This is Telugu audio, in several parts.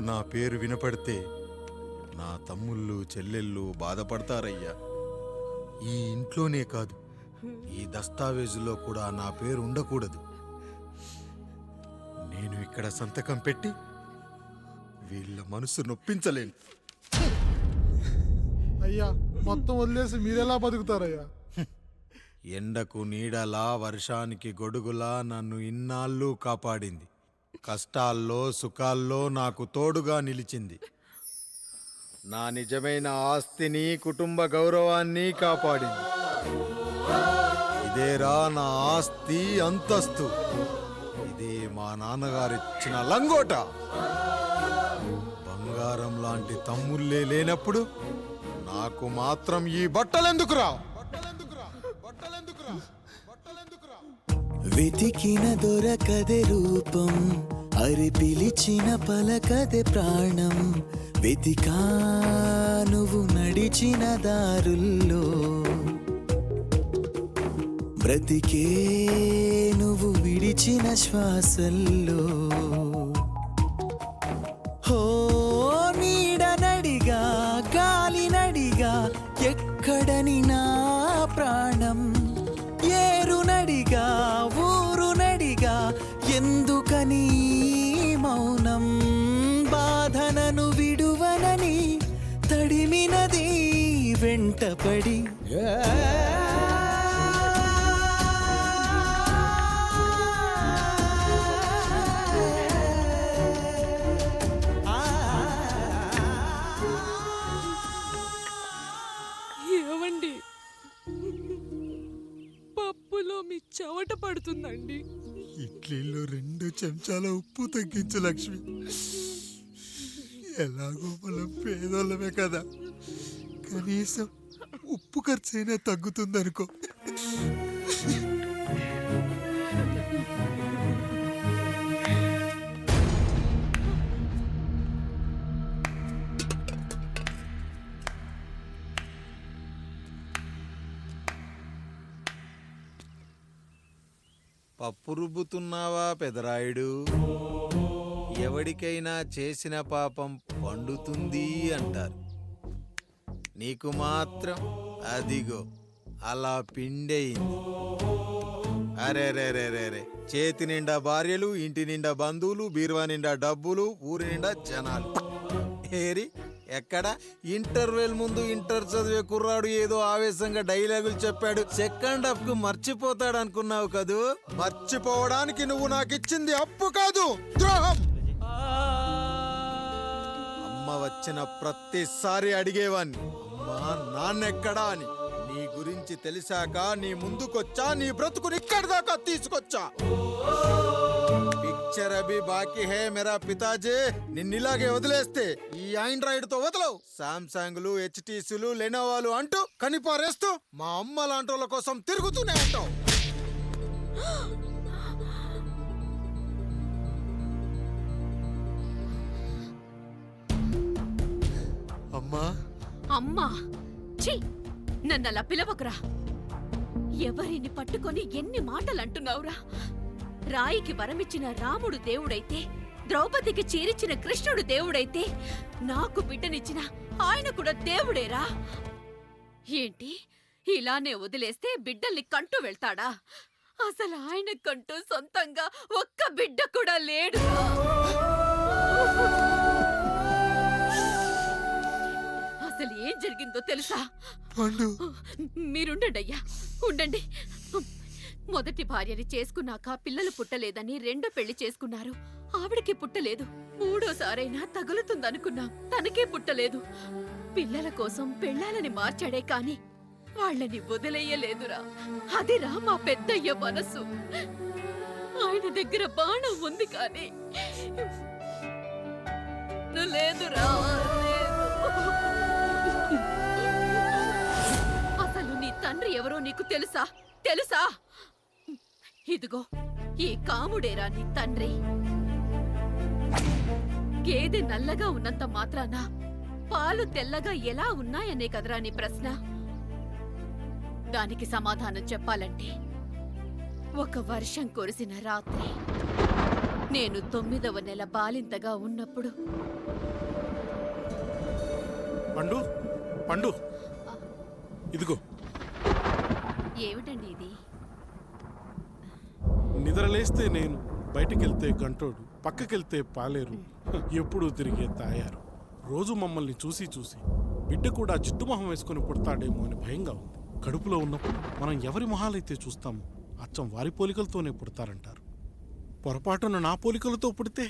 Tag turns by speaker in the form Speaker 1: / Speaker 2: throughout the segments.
Speaker 1: నా పేరు వినపడితే నా తమ్ముళ్ళు చెల్లెళ్ళు బాధపడతారయ్యా. ఈ ఇంట్లోనే కాదు, ఈ దస్తావేజులో కూడా నా పేరు ఉండకూడదు. నేను ఇక్కడ సంతకం పెట్టి వీళ్ళ మనసు నొప్పించలేను.
Speaker 2: అయ్యా, మొత్తం వదిలేసి మీరెలా బతుకుతారయ్యా?
Speaker 1: ఎండకు నీడలా, వర్షానికి గొడుగులా నన్ను ఇన్నాళ్ళు కాపాడింది. కష్టాల్లో సుఖాల్లో నాకు తోడుగా నిలిచింది. నా నిజమైన ఆస్తిని, కుటుంబ గౌరవాన్ని కాపాడింది. ఇదేరా నా ఆస్తి, అంతస్తు. ఇదే మా నాన్నగారిచ్చిన లంగోట. బంగారం లాంటి తమ్ముళ్ళే లేనప్పుడు నాకు మాత్రం ఈ బట్టలెందుకురా?
Speaker 3: వెతికిన దొరకదే రూపం, అరి పిలిచిన పలకదే ప్రాణం. వెతికా నువ్వు నడిచిన దారుల్లో, బ్రతికే నువ్వు విడిచిన శ్వాసల్లో. హో నీడ నడిగా, గాలి నడిగా, ఎక్కడని నా ప్రాణం. ఏరు నడిగా, ఊరు నడిగా, ఎందుకని మౌనం? బాధనను విడువనని తడిమినది వెంటపడి.
Speaker 4: ఏవండి, పప్పులో మీ చెవట పడుతుందండి.
Speaker 1: ఇడ్లీలో 2 చెంచాల ఉప్పు తగ్గించు లక్ష్మి. ఎలాగో మనం పేదోళ్ళమే కదా, కనీసం ఉప్పు ఖర్చైనా తగ్గుతుందనుకో. పప్పు రుబ్బుతున్నావా పెదరాయుడు? ఎవడికైనా చేసిన పాపం పండుతుంది అంటారు. నీకు మాత్రం అదిగో అలా పిండయింది. అరే రే రే రే రే, చేతి నిండా భార్యలు, ఇంటి నిండా బంధువులు, బీరువా నిండా డబ్బులు, ఊరి నిండా జనాలు. ఏరి ఎక్కడ? ఇంటర్వెల్ ముందు ఇంటర్ చదివే కుర్రాడు ఏదో ఆవేశంగా డైలాగులు చెప్పాడు, సెకండ్ హాఫ్ కు మర్చిపోతాడు అనుకున్నావు కదూ? మర్చిపోవడానికి నువ్వు నాకు ఇచ్చింది అప్పు కాదు, ద్రోహం. అమ్మ వచ్చిన ప్రతిసారి అడిగేవాణ్ణి, అమ్మా నాన్నెక్కడా అని. నీ గురించి తెలిసాక నీ ముందుకొచ్చా, నీ బ్రతుకుని ఇక్కడి దాకా తీసుకొచ్చా. పిక్చర్ అభి బాకీ హే మేరా పితాజీ. నిన్నిలాగే వదిలేస్తే ఈ ఆండ్రాయిడ్ తో వదలవు. సామ్సంగ్లు, హెచ్టీసీలు, లెనోవాలు అంటూ కనిపారేస్తూ మా అమ్మ లాంటి వాళ్ళ కోసం తిరుగుతూనే ఉంటావు. అమ్మా
Speaker 5: అమ్మా, ఛీ, నన్నలా పిలవకురా. ఎవరిని పట్టుకొని ఎన్ని మాటలు అంటున్నావురా? రాయికి వరమిచ్చిన రాముడు దేవుడైతే, ద్రౌపదికి చీరిచ్చిన కృష్ణుడు దేవుడైతే, నాకు బిడ్డనిచ్చిన ఆయన కూడా దేవుడేరా. ఏంటి, ఇలానే వదిలేస్తే బిడ్డల్ని కంటూ వెళ్తాడా? అసలు ఆయన కంటూ సొంతంగా ఒక్క బిడ్డ కూడా లేడు. అసలు ఏం జరిగిందో తెలుసా? మీరుండండి అయ్యా, ఉండండి. మొదటి భార్యని చేసుకున్నాక పిల్లలు పుట్టలేదని రెండో పెళ్లి చేసుకున్నారు. ఆవిడకి పుట్టలేదు. మూడోసారైనా తగులుతుందనుకున్నా, తనకే పుట్టలేదు. పిల్లల కోసం పెళ్ళాలని మార్చాడే కాని వాళ్ళని వదిలేయలేదురా. అదిరా మా పెద్దయ్య మనసు. ఆయన దగ్గర బాణం ఉంది కానీ లేదురా, అసలు నీ తండ్రి ఎవరో నీకు తెలుసా? తెలుసా? ఇదిగో ఈ కాముడేరా నీ తండ్రి. గేదె నల్లగా ఉన్నంత మాత్రాన పాలు తెల్లగా ఎలా ఉన్నాయనే కదరా నీ ప్రశ్న. దానికి సమాధానం చెప్పాలంటే, ఒక వర్షం కురిసిన రాత్రి నేను 9వ నెల బాలింతగా ఉన్నప్పుడు
Speaker 6: పండు పండు ఇదిగో
Speaker 5: ఏమిటండి ఇది?
Speaker 6: నిద్రలేస్తే నేను, బయటికెళ్తే గంటోడు, పక్కకెళ్తే పాలేరు, ఎప్పుడూ తిరిగే తాయారు. రోజు మమ్మల్ని చూసి చూసి బిడ్డ కూడా జిడ్డు మొహం వేసుకుని పుడతాడేమో అని భయంగా ఉంది. కడుపులో ఉన్నప్పుడు మనం ఎవరి మొహాలైతే చూస్తామో అచ్చం వారి పోలికలతోనే పుడతారంటారు. పొరపాటున నా పోలికలతో పుడితే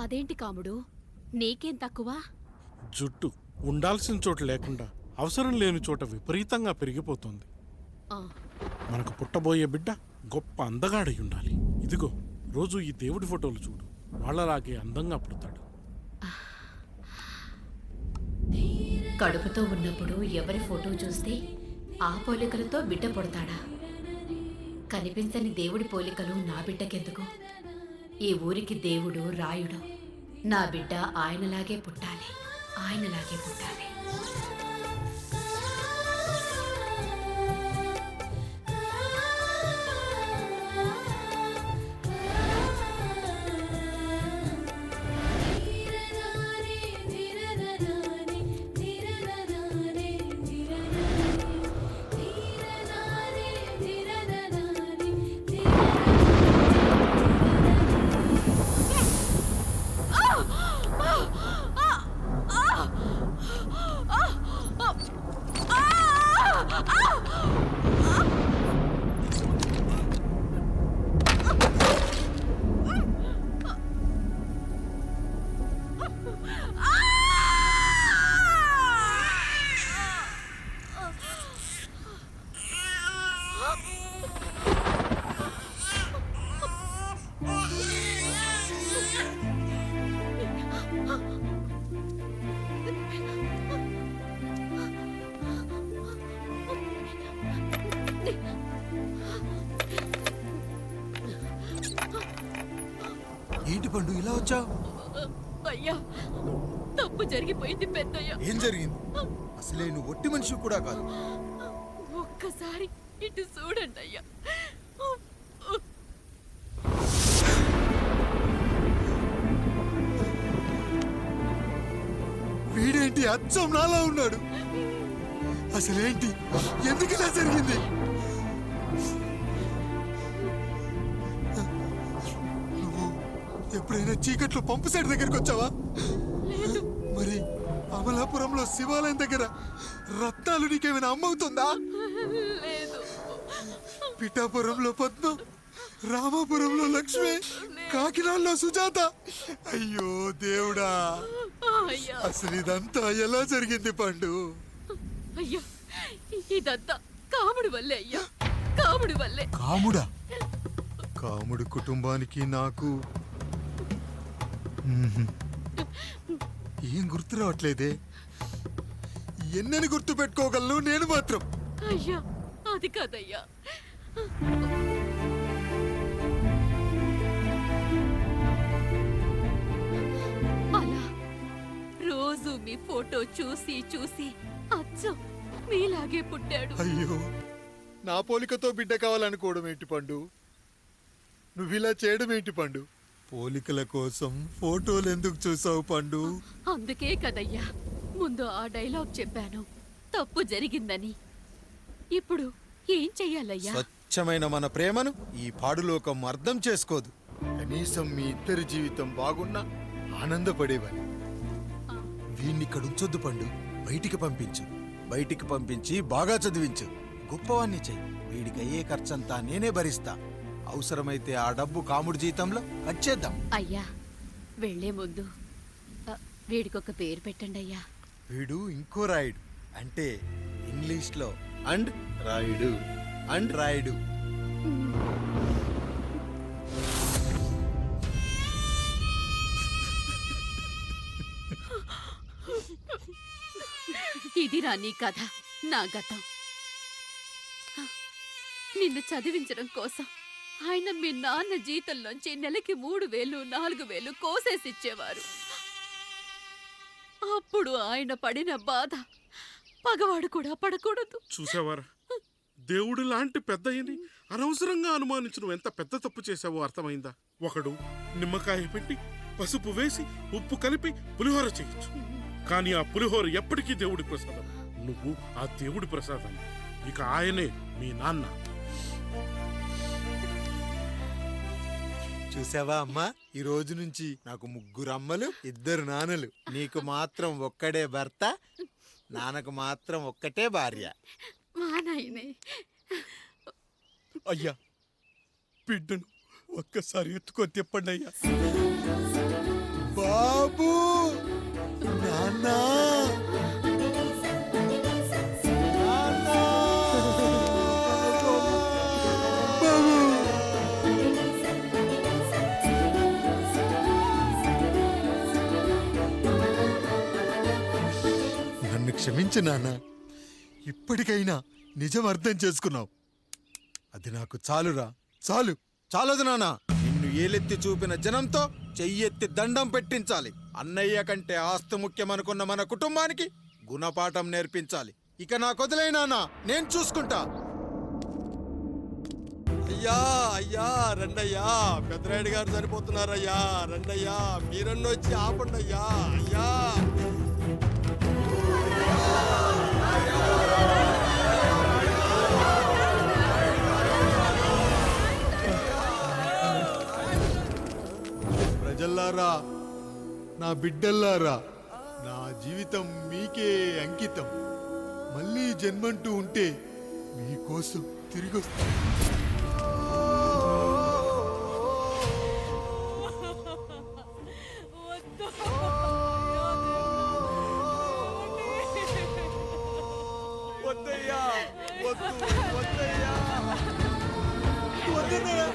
Speaker 5: అదేంటి కాముడు, నీకేం తక్కువ?
Speaker 6: జుట్టు ఉండాల్సిన చోట లేకుండా అవసరం లేని చోట విపరీతంగా పెరిగిపోతుంది.
Speaker 5: ఆ,
Speaker 6: మనకు పుట్టబోయే బిడ్డ గొప్ప అందగాడై ఉండాలి. ఇదిగో రోజు ఈ దేవుడి ఫోటోలు చూడు, వాళ్ళలాగే అందంగా పుడతాడు.
Speaker 5: కడుపుతో ఉన్నప్పుడు ఎవరి ఫోటో చూస్తే ఆ పోలికలతో బిడ్డ పుడతాడా? కనిపించని దేవుడి పోలికలు నా బిడ్డకెందుకు? ఈ ఊరికి దేవుడు రాయుడు. నా బిడ్డ ఆయనలాగే పుట్టాలి, ఆయనలాగే పుట్టాలి.
Speaker 1: ఏంటి పండు ఇలా వచ్చావు?
Speaker 5: అయ్యా, తప్పు జరిగిపోయింది పెద్దయ్య.
Speaker 1: ఏం జరిగింది? అసలే నువ్వు ఒట్టి మనిషి కూడా కాదు.
Speaker 5: ఒక్కసారి ఇటు చూడండి అయ్యా.
Speaker 1: వీడేంటి అచ్చం నాలా ఉన్నాడు? అసలేంటి, ఎందుకు ఇలా జరిగింది? నువ్వు ఎప్పుడైనా చీకట్లో పంపు సైడ్ దగ్గరికి వచ్చావా? మరి అమలాపురంలో శివాలయం దగ్గర రత్నాలు నీకేమైనా అమ్మవుతుందా?
Speaker 5: లేదు.
Speaker 1: పిఠాపురంలో పద్మ, రామాపురంలో లక్ష్మి, కాకినాడలో సుజాత. అయ్యో దేవుడా,
Speaker 5: అయ్యా,
Speaker 1: అసలు ఇదంతా ఎలా జరిగింది పండు?
Speaker 5: అయ్యా, ఇదంతా కాముడి వల్లే అయ్యా, కాముడి వల్లే.
Speaker 1: కాముడా? కాముడి కుటుంబానికి నాకు ఏం గుర్తు రావట్లేదే. ఎన్నని గుర్తు పెట్టుకోగలను నేను మాత్రం.
Speaker 5: అయ్యా, అది కాదయ్యా. అలా రోజు మీ ఫోటో చూసి చూసి అచ్చం మీలాగే పుట్టాడు.
Speaker 1: అయ్యో, నా పోలికతో బిడ్డ కావాలనుకోవడం ఏంటి పండు? నువ్విలా చేయడం ఏంటి పండు? పోలికల కోసం ఫోటోలు ఎందుకు చూసావు పండు?
Speaker 5: అందుకే కదయ్యా ముందు ఆ డైలాగ్ చెప్పాను, తప్పు జరిగిందని. ఇప్పుడు ఏం చెయ్యాలయ్యా?
Speaker 1: స్వచ్ఛమైన మన ప్రేమను ఈ పాడులోకం అర్థం చేసుకోదు. కనీసం మీ ఇద్దరి జీవితం బాగున్నా ఆనందపడేవాని. వీణ్ణి ఇక్కడ ఉంచొద్దు పండు, బయటికి పంపించు. బయటికి పంపించి బాగా చదివించు, గొప్పవాణ్ణి చెయ్యి. వీడికి అయ్యే ఖర్చంతా నేనే భరిస్తా. అవసరమైతే ఆ డబ్బు కాముడి జీతంలో కట్ చేద్దాం.
Speaker 5: అయ్యా, వెళ్లే ముందు వీడికొక పేరు పెట్టండి అయ్యా.
Speaker 1: వీడు ఇంకో రాయుడు, అంటే ఇంగ్లీష్లో అండ్ రాయుడు, అండ్ రాయుడు.
Speaker 5: ఇదిరా నీ కథ, నా గతం. నిన్ను చదివించడం కోసం ఆయన మీ నాన్న జీతంలోంచి నెలకి 3000, 4000 కోసేసిచ్చేవారు. అప్పుడు ఆయన పడిన బాధ పగవాడు కూడా పడకూడదు.
Speaker 6: చూసేవారా, దేవుడు లాంటి పెద్దయ్యని అనవసరంగా అనుమానించి నువ్వు ఎంత పెద్ద తప్పు చేసావో అర్థమైందా? ఒకడు నిమ్మకాయ పెట్టి పసుపు వేసి ఉప్పు కలిపి పులిహోర చేయొచ్చు, కానీ ఆ పులిహోర ఎప్పటికీ దేవుడి ప్రసాదం. నువ్వు ఆ దేవుడి ప్రసాదం. ఇక ఆయనే మీ నాన్న.
Speaker 1: చూసావా అమ్మా, ఈ రోజు నుంచి నాకు 3 అమ్మలు 2 నాన్నలు. నీకు మాత్రం ఒక్కడే భర్త, నాన్నకు మాత్రం ఒక్కటే భార్య.
Speaker 5: మా నాయనే.
Speaker 3: అయ్యా, బిడ్డను ఒక్కసారి ఎత్తుకొని తిప్పండి అయ్యా.
Speaker 1: బాబు, నాన్నా, నన్ను క్షమించు నాన్న. ఇప్పటికైనా నిజం అర్థం చేసుకున్నావు. అది నాకు చాలురా, చాలు. చాలదు నాన్న. నిన్ను ఏలెత్తి చూపిన జనంతో చెయ్యెత్తి దండం పెట్టించాలి. అన్నయ్య కంటే ఆస్తి ముఖ్యమనుకున్న మన కుటుంబానికి గుణపాఠం నేర్పించాలి. ఇక నాకు వదిలే నాన్న, నేను చూసుకుంటా.
Speaker 3: అయ్యా అయ్యా రండయ్యా, పెద్దరాయుడు గారు సరిపోతున్నారయ్యా. రండయ్యా, మీరన్న వచ్చి ఆపండి అయ్యా. అయ్యా
Speaker 1: ప్రజల్లారా, నా బిడ్డల్లారా, నా జీవితం మీకే అంకితం. మళ్ళీ జన్మంటూ ఉంటే మీకోసం తిరిగి వస్తాను.
Speaker 3: వద్దయ్యా, వద్దు, వద్దయ్యా, వద్దయ్యా.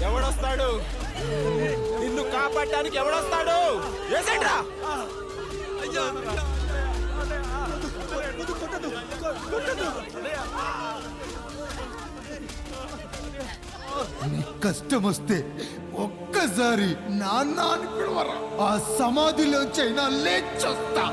Speaker 3: ఎవడొస్తాడు? నిన్ను కాపాడటానికి ఎవడొస్తాడు? ఏసేంట్రా?
Speaker 1: కష్టం వస్తే ఒక్క
Speaker 7: ఒక్కసారి నాన్న అని పిలవరా, ఆ సమాధిలోంచైనా లేచొస్తా.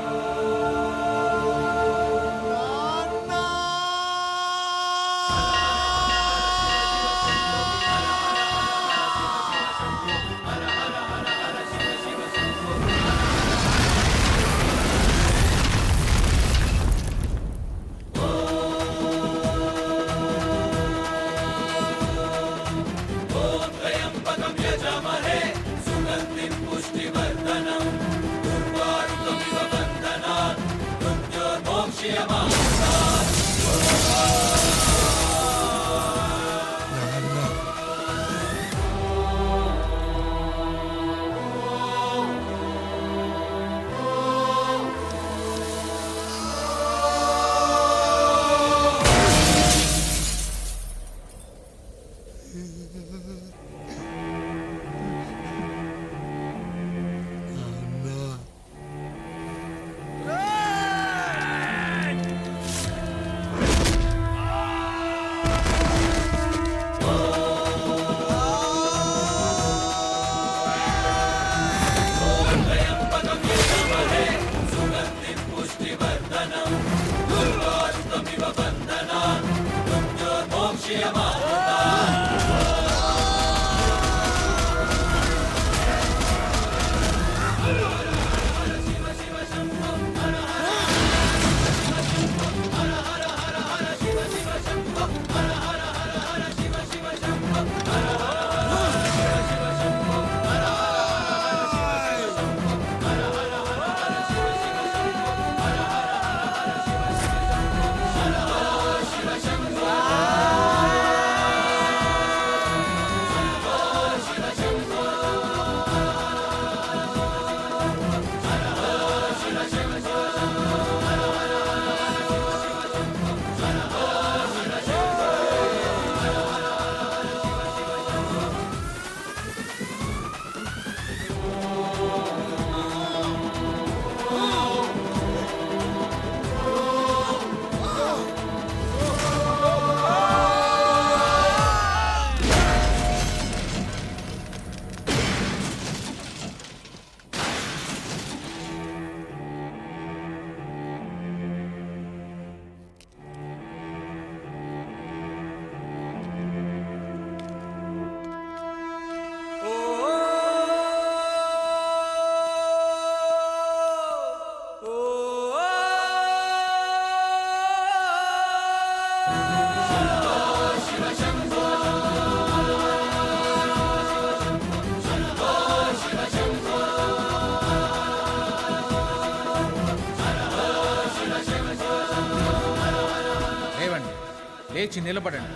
Speaker 8: లేచి నిలబడండి,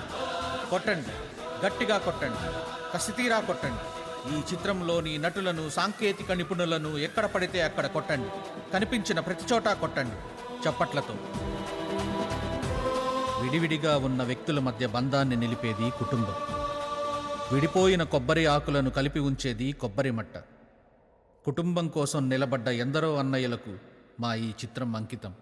Speaker 8: కొట్టండి, గట్టిగా కొట్టండి, కసితీరా కొట్టండి. ఈ చిత్రంలోని నటులను, సాంకేతిక నిపుణులను ఎక్కడ పడితే అక్కడ కొట్టండి. కనిపించిన ప్రతి చోట కొట్టండి చప్పట్లతో. విడివిడిగా ఉన్న వ్యక్తుల మధ్య బంధాన్ని నిలిపేది కుటుంబం. విడిపోయిన కొబ్బరి ఆకులను కలిపి ఉంచేది కొబ్బరి మట్ట. కుటుంబం కోసం నిలబడ్డ ఎందరో అన్నయ్యలకు మా ఈ చిత్రం అంకితం.